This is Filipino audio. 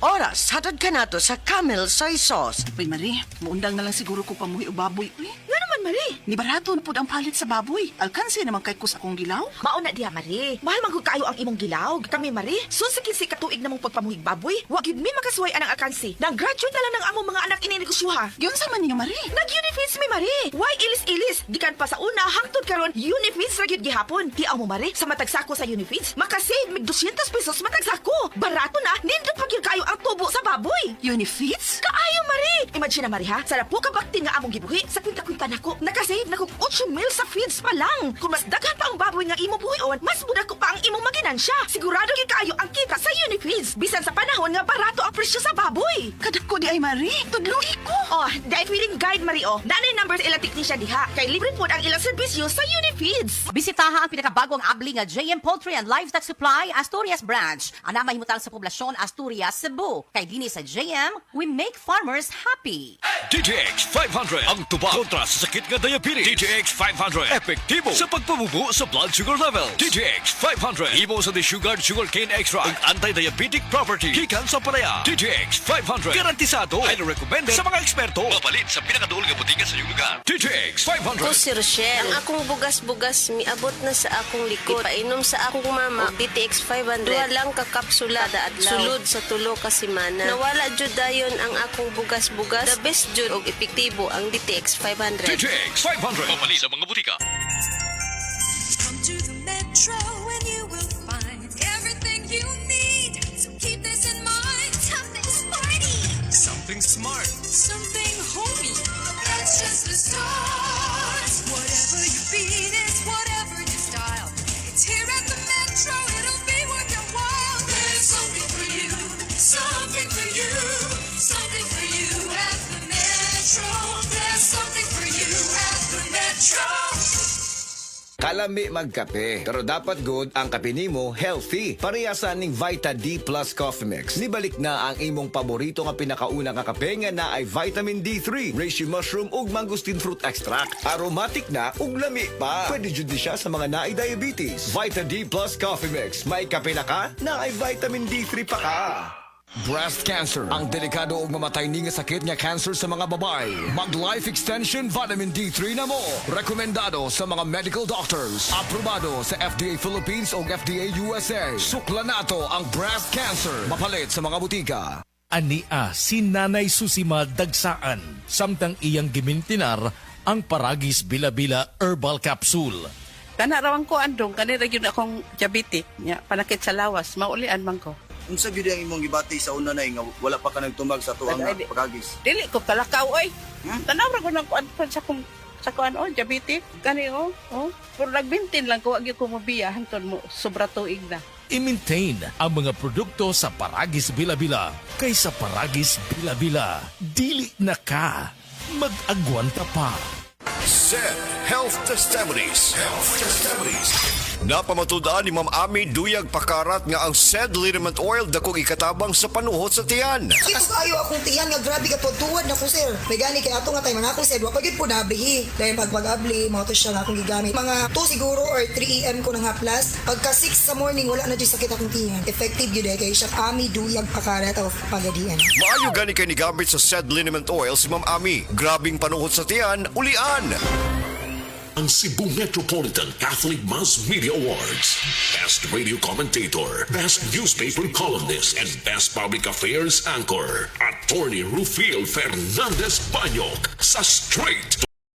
Oras, hatod ka na to sa Camel Soy Sauce. Uy, Marie, muundang na lang siguro ko pamuhi o baboy. Uy, Nga naman, Marie. ni barato na po ang palit sa baboy. Alkansi naman kay kus akong gilaw. Mauna diha, Marie. Mahal man kung kayo ang imong gilaw. Kami, Marie, sunsikin si katuig na mong pagpamuhig baboy. Wag yun mi makasuway anang alkansi. Nag-graduate na lang ng among mga anak ininegosyoha. Yun sa man niya, Marie. Nag-Unifeeds mi, Marie. Why ilis-ilis? Gikan pa sa una, hangtod karon Unifeeds ra gyud gihapon. Tiaw mo, Marie, sa matagsako sa Unifeeds, makasave mig 200 pesos matagsako. Barato na, nindot pa gyud kayo ang tubo sa baboy. Unifeeds? Kaayo, Marie! Imagine na, Marie, ha? Sarap po kabaktin nga among gibuhi. Sa kwinta-kwinta nako, nakasave na kong 8 mil sa feeds pa lang. Kung mas daghan pa ang baboy nga imo buhion, mas muda ko pa ang imong maginansya. Sigurado gyud kaayo ang kita sa Unifeeds. Bisan sa panahon nga barato ang presyo sa baboy. Kadak ko di ay, Marie. Tudluhi ko. Oh, dahil feeling guide, Marie, oh. Nanay numbers ilang technician diha. Kay libre po ang ilang serbisyo sa Unifeeds. Bisitaha ang pinakabagong abli nga JM Poultry and Livestock Supply Asturias Branch. Ana mahimutang sa poblasyon Asturias, Cebu. Kay dini sa JM, we make farmers happy. DTX 500 ang tuba kontra sa sakit nga diabetes. DTX 500 epektibo sa pagpabubo sa blood sugar level. DTX 500 imo sa desugared sugarcane extract ug anti-diabetic property gikan sa palaya. DTX 500 garantisado ay recommended sa mga eksperto. Mapalit sa pinakaduol nga butika sa iyong lugar. DTX 500. Ako si Rochelle. Ang akong bugas-bugas miabot na sa akong likod. Ipainom sa akong mama og DTX 500. Duha lang ka kapsula kada adlaw. Sulod sa tulo ka semana. Nawala jud dayon ang akong bugas-bugas. The best jud og epektibo ang DTX 500. DTX 500 mapalit sa mga butika. Come to the Metro and you will find everything you need. So keep this in mind. Something sporty. Something smart. Something homey. That's just the start. Whatever you beat is whatever you style. It's here at the Metro. It'll be worth your while. There's something for you. Something for you. Something for you at the Metro. There's something for you at the Metro. Kalami magkape, pero dapat good ang kape nimo healthy. Parehasan ning Vita D Plus Coffee Mix. Nibalik na ang imong paborito nga pinakauna nga kape nga na ay vitamin D3, reishi mushroom ug mangosteen fruit extract. Aromatic na ug lami pa. Pwede jud di siya sa mga naay diabetes. Vita D Plus Coffee Mix. May kape na ka, na ay vitamin D3 pa ka. Breast cancer, ang delikado ug mamatay ni nga sakit nga cancer sa mga babae. Mag-life extension vitamin D3 na mo. Rekomendado sa mga medical doctors. Aprobado sa FDA Philippines ug FDA USA. Sukla nato ang breast cancer. Mapalit sa mga butika. Ania si Nanay Susima Dagsaan. Samtang iyang gimintinar ang Paragis Bila-Bila Herbal Capsule. Kanarawang ko andong, kanira yun akong diabetic. Nya, panakit sa lawas, maulian man ko. Unsa gyud ang imong gibati sa una nay nga wala pa ka nagtumag sa tuang Ay, di- pagagis? Dili ko kalakaw, oy. Tanawra ko ng kuan pa sa kuan, oh, diabetic. Kani, oh. Pero nagbintin lang ko, wag ko mabiya, hantun mo, sobra tuig na. I-maintain ang mga produkto sa Paragis Bila-Bila. Kaysa Paragis Bila-Bila, dili na ka. Mag-agwanta pa. SED Health Testimonies. Napamatudaan ni Ma'am Ami Duyag Pakarat nga ang SED liniment oil dakong ikatabang sa panuhot sa tiyan. Ito kayo akong tiyan nga grabe ka tuwad na ko sir. May gani kay ato nga tayo mga akong sir. Wa pagid po nablihi. Dahil pag-abli, mga to siya nga akong gigamit. Mga 2 siguro or 3 AM ko na nga plus. Pagka 6 sa morning, wala na dyan sakit akong tiyan. Effective yun eh. Kay siya Ami Duyag Pakarat of Pagadian. Maayo gani kay ni gamit sa SED liniment oil si Ma'am Ami. Grabing panuhot sa tiyan, ulian. Ang Cebu Metropolitan Catholic Mass Media Awards. Best Radio Commentator, Best Newspaper Columnist, and Best Public Affairs Anchor. Attorney Rufil Fernandez Banyok sa Straight